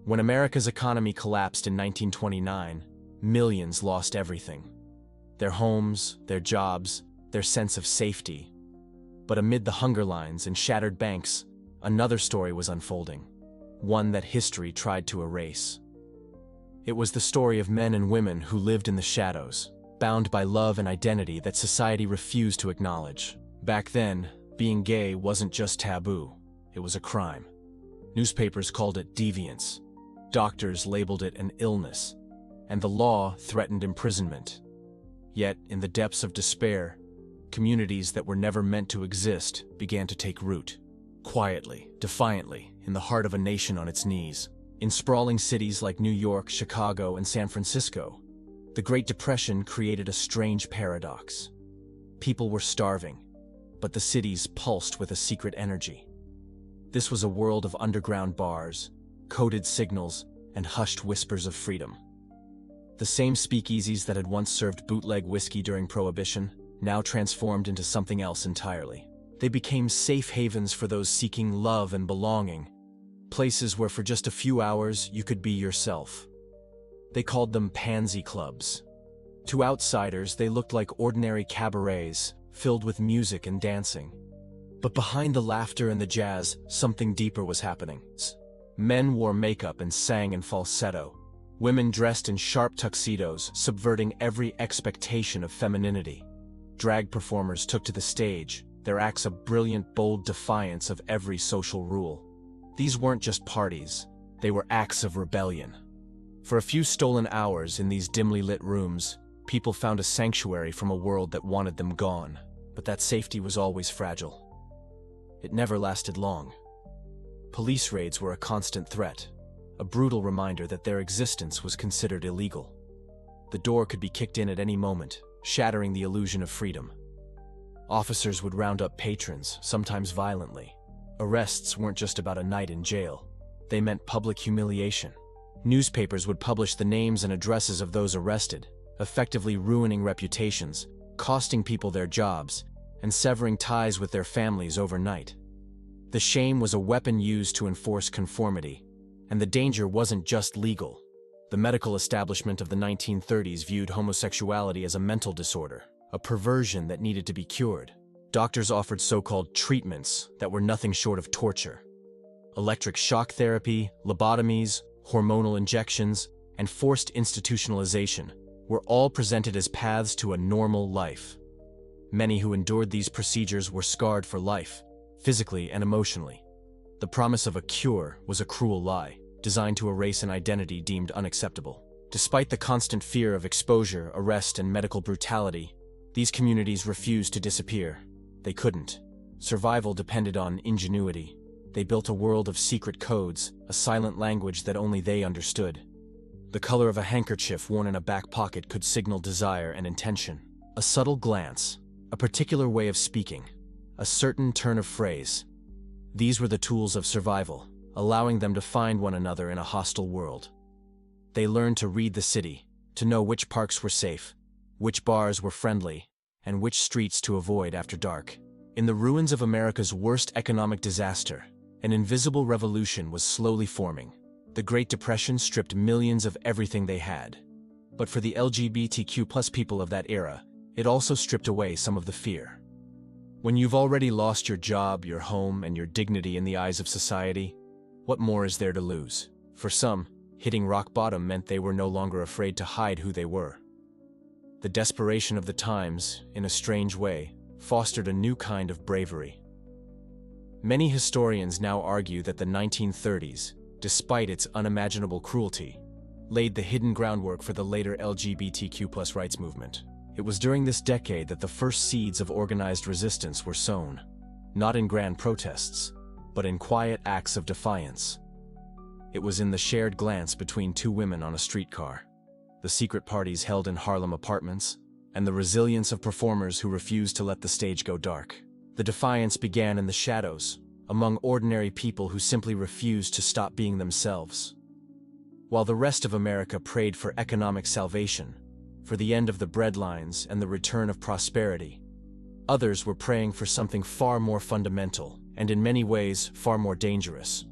When America's economy collapsed in 1929, millions lost everything. Their homes, their jobs, their sense of safety. But amid the hunger lines and shattered banks, another story was unfolding, one that history tried to erase. It was the story of men and women who lived in the shadows, bound by love and identity that society refused to acknowledge. Back then, being gay wasn't just taboo, it was a crime. Newspapers called it deviance, doctors labeled it an illness, and the law threatened imprisonment. Yet, in the depths of despair, communities that were never meant to exist began to take root. Quietly, defiantly, in the heart of a nation on its knees. In sprawling cities like New York, Chicago, and San Francisco, the Great Depression created a strange paradox. People were starving, but the cities pulsed with a secret energy. This was a world of underground bars, coded signals, and hushed whispers of freedom. The same speakeasies that had once served bootleg whiskey during Prohibition now transformed into something else entirely. They became safe havens for those seeking love and belonging, places where for just a few hours you could be yourself. They called them pansy clubs. To outsiders, they looked like ordinary cabarets, filled with music and dancing. But behind the laughter and the jazz, something deeper was happening. Men wore makeup and sang in falsetto. Women dressed in sharp tuxedos, subverting every expectation of femininity. Drag performers took to the stage, their acts a brilliant, bold defiance of every social rule. These weren't just parties, they were acts of rebellion. For a few stolen hours in these dimly lit rooms, people found a sanctuary from a world that wanted them gone. But that safety was always fragile. It never lasted long. Police raids were a constant threat, a brutal reminder that their existence was considered illegal. The door could be kicked in at any moment, shattering the illusion of freedom. Officers would round up patrons, sometimes violently. Arrests weren't just about a night in jail. They meant public humiliation. Newspapers would publish the names and addresses of those arrested, effectively ruining reputations, costing people their jobs, and severing ties with their families overnight. The shame was a weapon used to enforce conformity, and the danger wasn't just legal. The medical establishment of the 1930s viewed homosexuality as a mental disorder, a perversion that needed to be cured. Doctors offered so-called treatments that were nothing short of torture. Electric shock therapy, lobotomies, hormonal injections, and forced institutionalization were all presented as paths to a normal life. Many who endured these procedures were scarred for life, physically and emotionally. The promise of a cure was a cruel lie, designed to erase an identity deemed unacceptable. Despite the constant fear of exposure, arrest, and medical brutality, these communities refused to disappear. They couldn't. Survival depended on ingenuity. They built a world of secret codes, a silent language that only they understood. The color of a handkerchief worn in a back pocket could signal desire and intention. A subtle glance, a particular way of speaking, a certain turn of phrase. These were the tools of survival, allowing them to find one another in a hostile world. They learned to read the city, to know which parks were safe, which bars were friendly, and which streets to avoid after dark. In the ruins of America's worst economic disaster, an invisible revolution was slowly forming. The Great Depression stripped millions of everything they had. But for the LGBTQ+ people of that era, it also stripped away some of the fear. When you've already lost your job, your home, and your dignity in the eyes of society, what more is there to lose? For some, hitting rock bottom meant they were no longer afraid to hide who they were. The desperation of the times, in a strange way, fostered a new kind of bravery. Many historians now argue that the 1930s, despite its unimaginable cruelty, laid the hidden groundwork for the later LGBTQ+ rights movement. It was during this decade that the first seeds of organized resistance were sown, not in grand protests, but in quiet acts of defiance. It was in the shared glance between two women on a streetcar, the secret parties held in Harlem apartments, and the resilience of performers who refused to let the stage go dark. The defiance began in the shadows, among ordinary people who simply refused to stop being themselves. While the rest of America prayed for economic salvation, for the end of the breadlines and the return of prosperity, others were praying for something far more fundamental, and in many ways far more dangerous: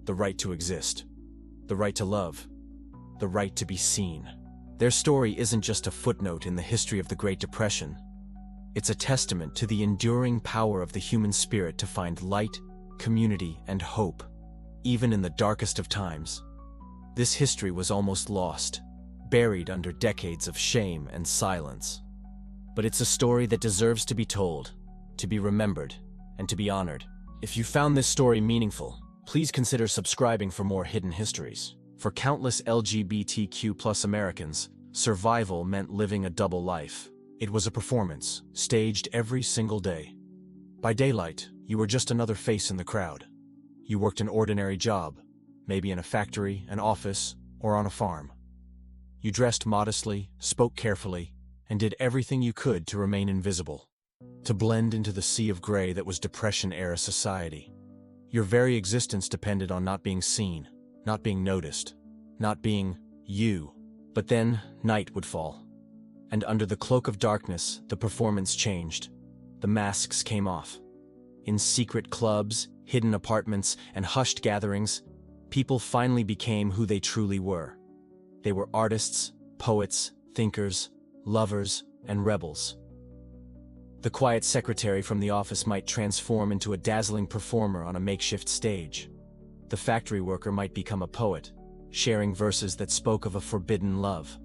the right to exist. the right to love, the right to be seen. Their story isn't just a footnote in the history of the Great Depression. It's a testament to the enduring power of the human spirit to find light, community, and hope, even in the darkest of times. This history was almost lost, buried under decades of shame and silence. But it's a story that deserves to be told, to be remembered, and to be honored. If you found this story meaningful, please consider subscribing for more hidden histories. For countless LGBTQ+ Americans, survival meant living a double life. It was a performance, staged every single day. By daylight, you were just another face in the crowd. You worked an ordinary job, maybe in a factory, an office, or on a farm. You dressed modestly, spoke carefully, and did everything you could to remain invisible, to blend into the sea of gray that was Depression-era society. Your very existence depended on not being seen, not being noticed, not being you. But then, night would fall. And under the cloak of darkness, the performance changed. The masks came off. In secret clubs, hidden apartments, and hushed gatherings, people finally became who they truly were. They were artists, poets, thinkers, lovers, and rebels. The quiet secretary from the office might transform into a dazzling performer on a makeshift stage. The factory worker might become a poet, sharing verses that spoke of a forbidden love.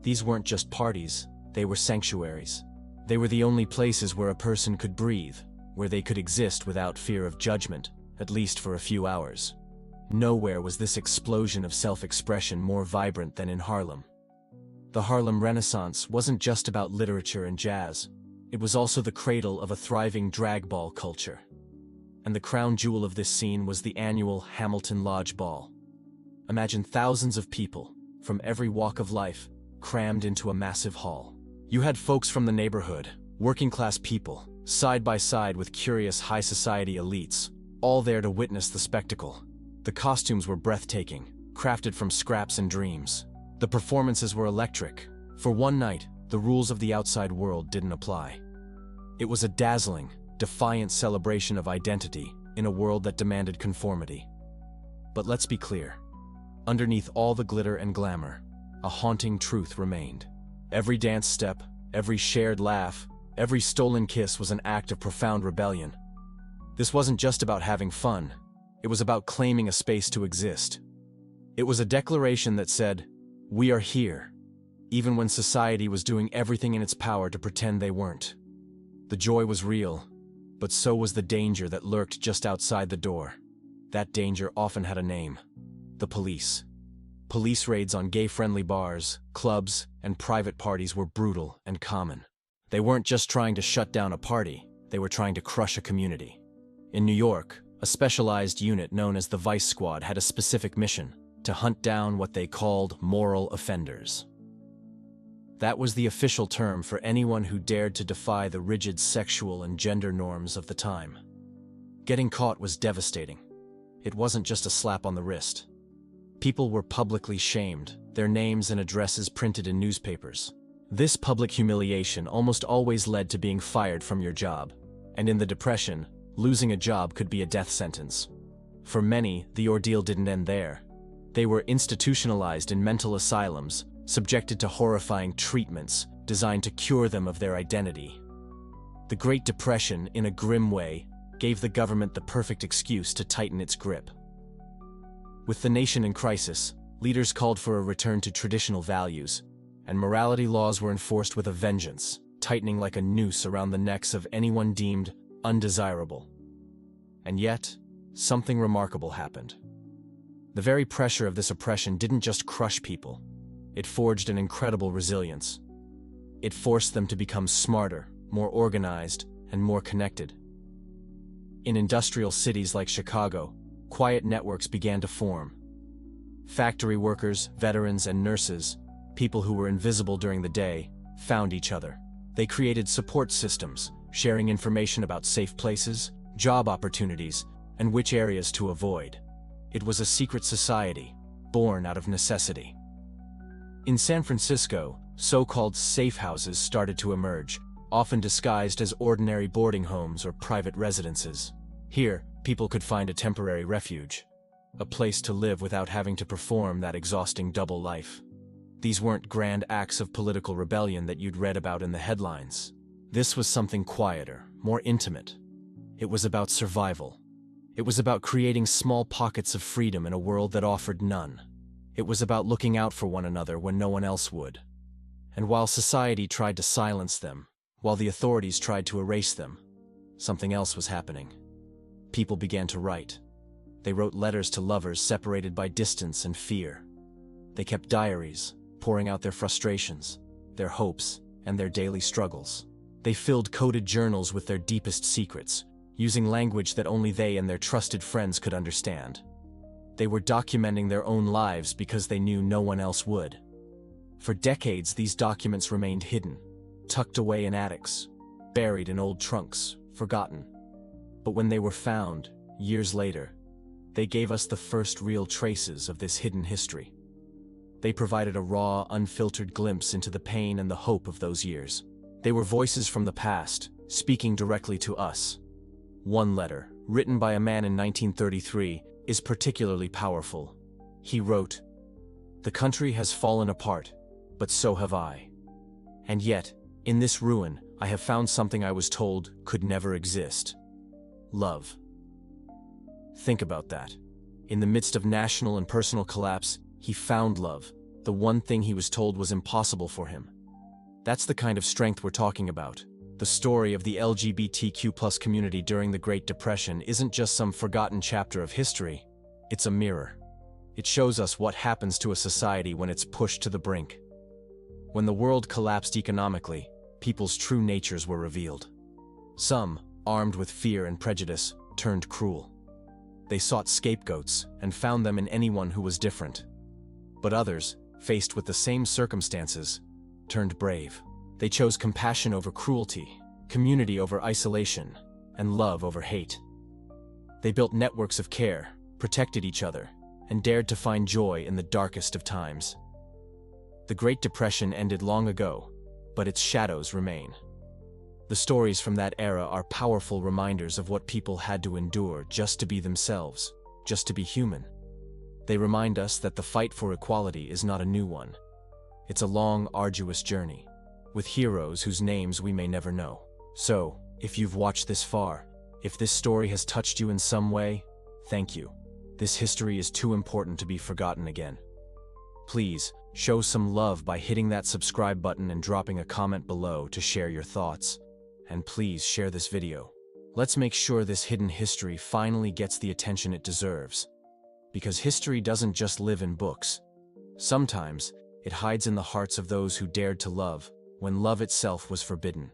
These weren't just parties, they were sanctuaries. They were the only places where a person could breathe, where they could exist without fear of judgment, at least for a few hours. Nowhere was this explosion of self-expression more vibrant than in Harlem. The Harlem Renaissance wasn't just about literature and jazz. It was also the cradle of a thriving drag ball culture. And the crown jewel of this scene was the annual Hamilton Lodge Ball. Imagine thousands of people, from every walk of life, crammed into a massive hall. You had folks from the neighborhood, working-class people, side by side with curious high society elites, all there to witness the spectacle. The costumes were breathtaking, crafted from scraps and dreams. The performances were electric. For one night, the rules of the outside world didn't apply. It was a dazzling, defiant celebration of identity in a world that demanded conformity. But let's be clear. Underneath all the glitter and glamour, a haunting truth remained. Every dance step, every shared laugh, every stolen kiss was an act of profound rebellion. This wasn't just about having fun. It was about claiming a space to exist. It was a declaration that said, "We are here," even when society was doing everything in its power to pretend they weren't. The joy was real, but so was the danger that lurked just outside the door. That danger often had a name: the police. Police raids on gay-friendly bars, clubs, and private parties were brutal and common. They weren't just trying to shut down a party, they were trying to crush a community. In New York, a specialized unit known as the Vice Squad had a specific mission: to hunt down what they called moral offenders. That was the official term for anyone who dared to defy the rigid sexual and gender norms of the time. Getting caught was devastating. It wasn't just a slap on the wrist. People were publicly shamed, their names and addresses printed in newspapers. This public humiliation almost always led to being fired from your job. And in the Depression, losing a job could be a death sentence. For many, the ordeal didn't end there. They were institutionalized in mental asylums, subjected to horrifying treatments designed to cure them of their identity. The Great Depression, in a grim way, gave the government the perfect excuse to tighten its grip. With the nation in crisis, leaders called for a return to traditional values, and morality laws were enforced with a vengeance, tightening like a noose around the necks of anyone deemed undesirable. And yet, something remarkable happened. The very pressure of this oppression didn't just crush people. It forged an incredible resilience. It forced them to become smarter, more organized, and more connected. In industrial cities like Chicago, quiet networks began to form. Factory workers, veterans, and nurses, people who were invisible during the day, found each other. They created support systems, sharing information about safe places, job opportunities, and which areas to avoid. It was a secret society, born out of necessity. In San Francisco, so-called safe houses started to emerge, often disguised as ordinary boarding homes or private residences. Here, people could find a temporary refuge. a place to live without having to perform that exhausting double life. These weren't grand acts of political rebellion that you'd read about in the headlines. This was something quieter, more intimate. It was about survival. It was about creating small pockets of freedom in a world that offered none. It was about looking out for one another when no one else would. And while society tried to silence them, while the authorities tried to erase them, something else was happening. People began to write. They wrote letters to lovers separated by distance and fear. They kept diaries, pouring out their frustrations, their hopes, and their daily struggles. They filled coded journals with their deepest secrets, using language that only they and their trusted friends could understand. They were documenting their own lives because they knew no one else would. For decades, these documents remained hidden, tucked away in attics, buried in old trunks, forgotten. But when they were found, years later, they gave us the first real traces of this hidden history. They provided a raw, unfiltered glimpse into the pain and the hope of those years. They were voices from the past, speaking directly to us. One letter, written by a man in 1933, is particularly powerful. He wrote, "The country has fallen apart, but so have I. And yet, in this ruin, I have found something I was told could never exist. Love." Think about that. In the midst of national and personal collapse, he found love, the one thing he was told was impossible for him. That's the kind of strength we're talking about. The story of the LGBTQ+ community during the Great Depression isn't just some forgotten chapter of history. It's a mirror. It shows us what happens to a society when it's pushed to the brink. When the world collapsed economically, people's true natures were revealed. Some, armed with fear and prejudice, turned cruel. They sought scapegoats and found them in anyone who was different. But others, faced with the same circumstances, turned brave. They chose compassion over cruelty, community over isolation, and love over hate. They built networks of care, protected each other, and dared to find joy in the darkest of times. The Great Depression ended long ago, but its shadows remain. The stories from that era are powerful reminders of what people had to endure just to be themselves, just to be human. They remind us that the fight for equality is not a new one. It's a long, arduous journey, with heroes whose names we may never know. So, if you've watched this far, if this story has touched you in some way, thank you. This history is too important to be forgotten again. Please, show some love by hitting that subscribe button and dropping a comment below to share your thoughts. And please share this video. Let's make sure this hidden history finally gets the attention it deserves. Because history doesn't just live in books. Sometimes, it hides in the hearts of those who dared to love, when love itself was forbidden.